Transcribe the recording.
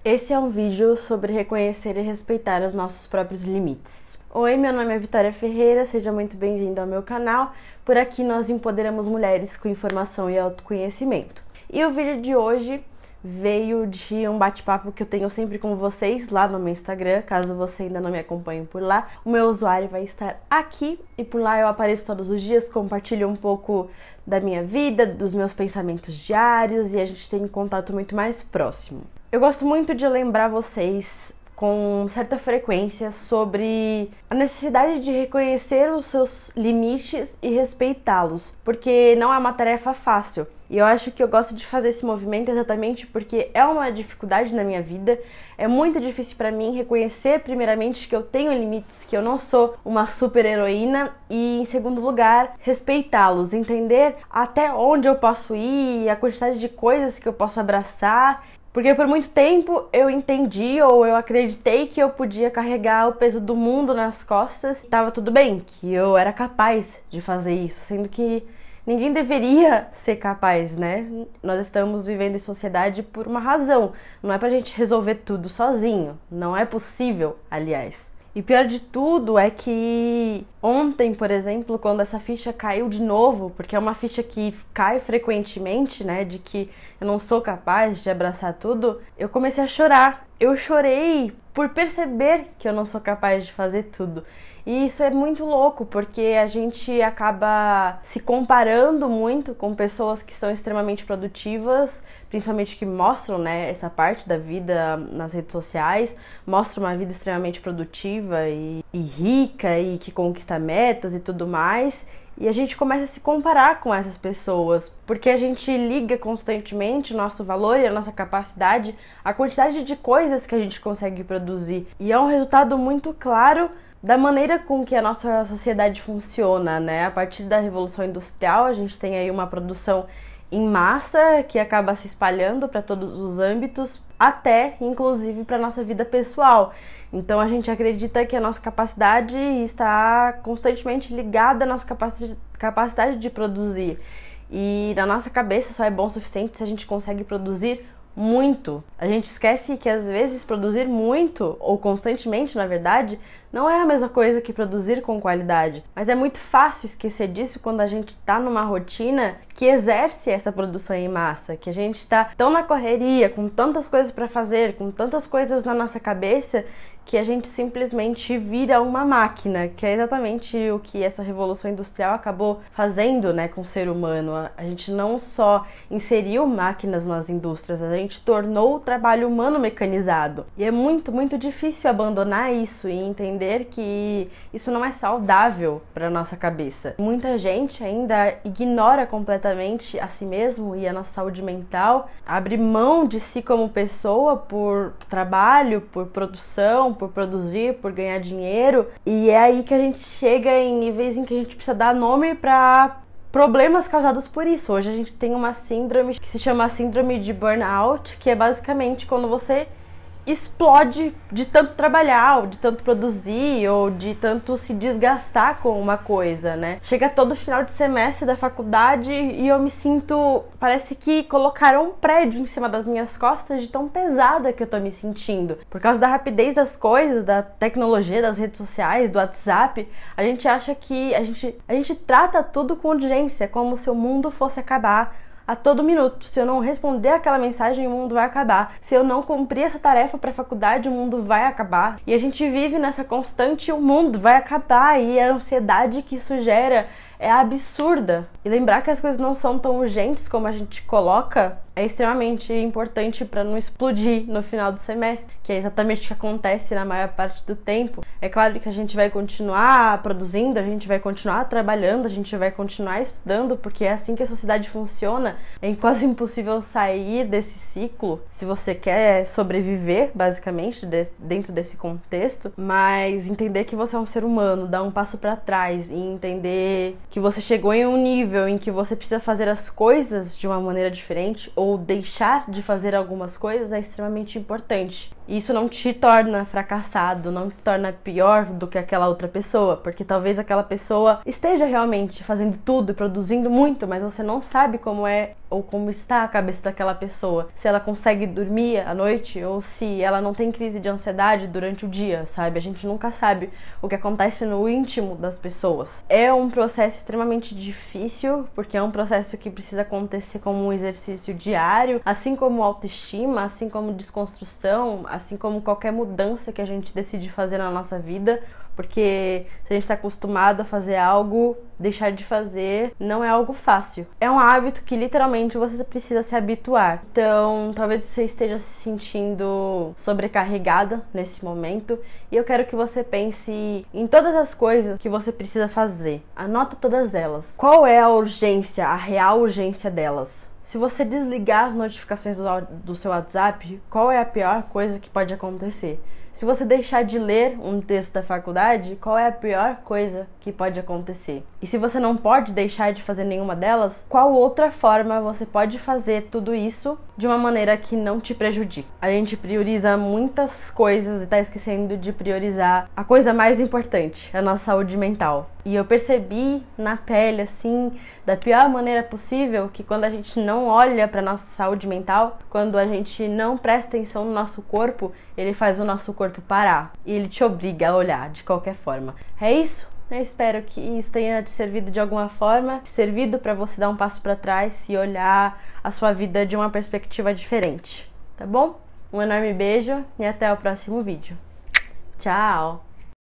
Esse é um vídeo sobre reconhecer e respeitar os nossos próprios limites. Oi, meu nome é Vitória Ferreira, seja muito bem-vindo ao meu canal. Por aqui nós empoderamos mulheres com informação e autoconhecimento. E o vídeo de hoje veio de um bate-papo que eu tenho sempre com vocês lá no meu Instagram. Caso você ainda não me acompanhe por lá, o meu usuário vai estar aqui e por lá eu apareço todos os dias, compartilho um pouco da minha vida, dos meus pensamentos diários e a gente tem um contato muito mais próximo. Eu gosto muito de lembrar vocês com certa frequência sobre a necessidade de reconhecer os seus limites e respeitá-los, porque não é uma tarefa fácil. E eu acho que eu gosto de fazer esse movimento exatamente porque é uma dificuldade na minha vida. É muito difícil para mim reconhecer, primeiramente, que eu tenho limites, que eu não sou uma super heroína e, em segundo lugar, respeitá-los, entender até onde eu posso ir, a quantidade de coisas que eu posso abraçar. Porque por muito tempo eu entendi ou eu acreditei que eu podia carregar o peso do mundo nas costas e estava tudo bem, que eu era capaz de fazer isso, sendo que ninguém deveria ser capaz, né? Nós estamos vivendo em sociedade por uma razão, não é pra gente resolver tudo sozinho, não é possível, aliás. E pior de tudo é que ontem, por exemplo, quando essa ficha caiu de novo, porque é uma ficha que cai frequentemente, né, de que eu não sou capaz de abraçar tudo, eu comecei a chorar. Eu chorei por perceber que eu não sou capaz de fazer tudo. E isso é muito louco, porque a gente acaba se comparando muito com pessoas que são extremamente produtivas, principalmente que mostram, né, essa parte da vida nas redes sociais, mostram uma vida extremamente produtiva e rica e que conquista metas e tudo mais. E a gente começa a se comparar com essas pessoas, porque a gente liga constantemente o nosso valor e a nossa capacidade à quantidade de coisas que a gente consegue produzir. E é um resultado muito claro da maneira com que a nossa sociedade funciona, né? A partir da Revolução Industrial, a gente tem aí uma produção em massa que acaba se espalhando para todos os âmbitos, até inclusive para nossa vida pessoal. Então a gente acredita que a nossa capacidade está constantemente ligada à nossa capacidade de produzir. E na nossa cabeça só é bom o suficiente se a gente consegue produzir muito. A gente esquece que às vezes produzir muito, ou constantemente na verdade, não é a mesma coisa que produzir com qualidade. Mas é muito fácil esquecer disso quando a gente está numa rotina que exerce essa produção em massa, que a gente está tão na correria, com tantas coisas para fazer, com tantas coisas na nossa cabeça, que a gente simplesmente vira uma máquina, que é exatamente o que essa revolução industrial acabou fazendo, né, com o ser humano. A gente não só inseriu máquinas nas indústrias, a gente tornou o trabalho humano mecanizado. E é muito, muito difícil abandonar isso e entender que isso não é saudável para nossa cabeça. Muita gente ainda ignora completamente a si mesmo e a nossa saúde mental, abre mão de si como pessoa por trabalho, por produção, por produzir, por ganhar dinheiro, e é aí que a gente chega em níveis em que a gente precisa dar nome para problemas causados por isso. Hoje a gente tem uma síndrome que se chama síndrome de burnout, que é basicamente quando você explode de tanto trabalhar, ou de tanto produzir, ou de tanto se desgastar com uma coisa, né? Chega todo final de semestre da faculdade e eu me sinto... Parece que colocaram um prédio em cima das minhas costas de tão pesada que eu tô me sentindo. Por causa da rapidez das coisas, da tecnologia, das redes sociais, do WhatsApp, a gente acha que... A gente trata tudo com urgência, como se o mundo fosse acabar a todo minuto. Se eu não responder aquela mensagem, o mundo vai acabar. Se eu não cumprir essa tarefa para a faculdade, o mundo vai acabar. E a gente vive nessa constante, o mundo vai acabar, e a ansiedade que isso gera é absurda. E lembrar que as coisas não são tão urgentes como a gente coloca é extremamente importante para não explodir no final do semestre, que é exatamente o que acontece na maior parte do tempo. É claro que a gente vai continuar produzindo, a gente vai continuar trabalhando, a gente vai continuar estudando, porque é assim que a sociedade funciona. É quase impossível sair desse ciclo se você quer sobreviver, basicamente, dentro desse contexto, mas entender que você é um ser humano, dar um passo para trás e entender que você chegou em um nível em que você precisa fazer as coisas de uma maneira diferente ou deixar de fazer algumas coisas é extremamente importante. E isso não te torna fracassado, não te torna pior do que aquela outra pessoa, porque talvez aquela pessoa esteja realmente fazendo tudo e produzindo muito, mas você não sabe como é ou como está a cabeça daquela pessoa. Se ela consegue dormir à noite ou se ela não tem crise de ansiedade durante o dia, sabe? A gente nunca sabe o que acontece no íntimo das pessoas. É um processo extremamente difícil, porque é um processo que precisa acontecer como um exercício diário, assim como autoestima, assim como desconstrução, assim como qualquer mudança que a gente decide fazer na nossa vida, porque se a gente está acostumado a fazer algo, deixar de fazer não é algo fácil. É um hábito que literalmente você precisa se habituar. Então, talvez você esteja se sentindo sobrecarregada nesse momento e eu quero que você pense em todas as coisas que você precisa fazer. Anota todas elas. Qual é a urgência, a real urgência delas? Se você desligar as notificações do seu WhatsApp, qual é a pior coisa que pode acontecer? Se você deixar de ler um texto da faculdade, qual é a pior coisa que pode acontecer? E se você não pode deixar de fazer nenhuma delas, qual outra forma você pode fazer tudo isso de uma maneira que não te prejudique? A gente prioriza muitas coisas e tá esquecendo de priorizar a coisa mais importante, a nossa saúde mental. E eu percebi na pele, assim, da pior maneira possível, que quando a gente não olha para nossa saúde mental, quando a gente não presta atenção no nosso corpo, ele faz o nosso corpo parar. E ele te obriga a olhar de qualquer forma. É isso? Eu espero que isso tenha te servido de alguma forma, te servido para você dar um passo para trás e olhar a sua vida de uma perspectiva diferente. Tá bom? Um enorme beijo e até o próximo vídeo. Tchau!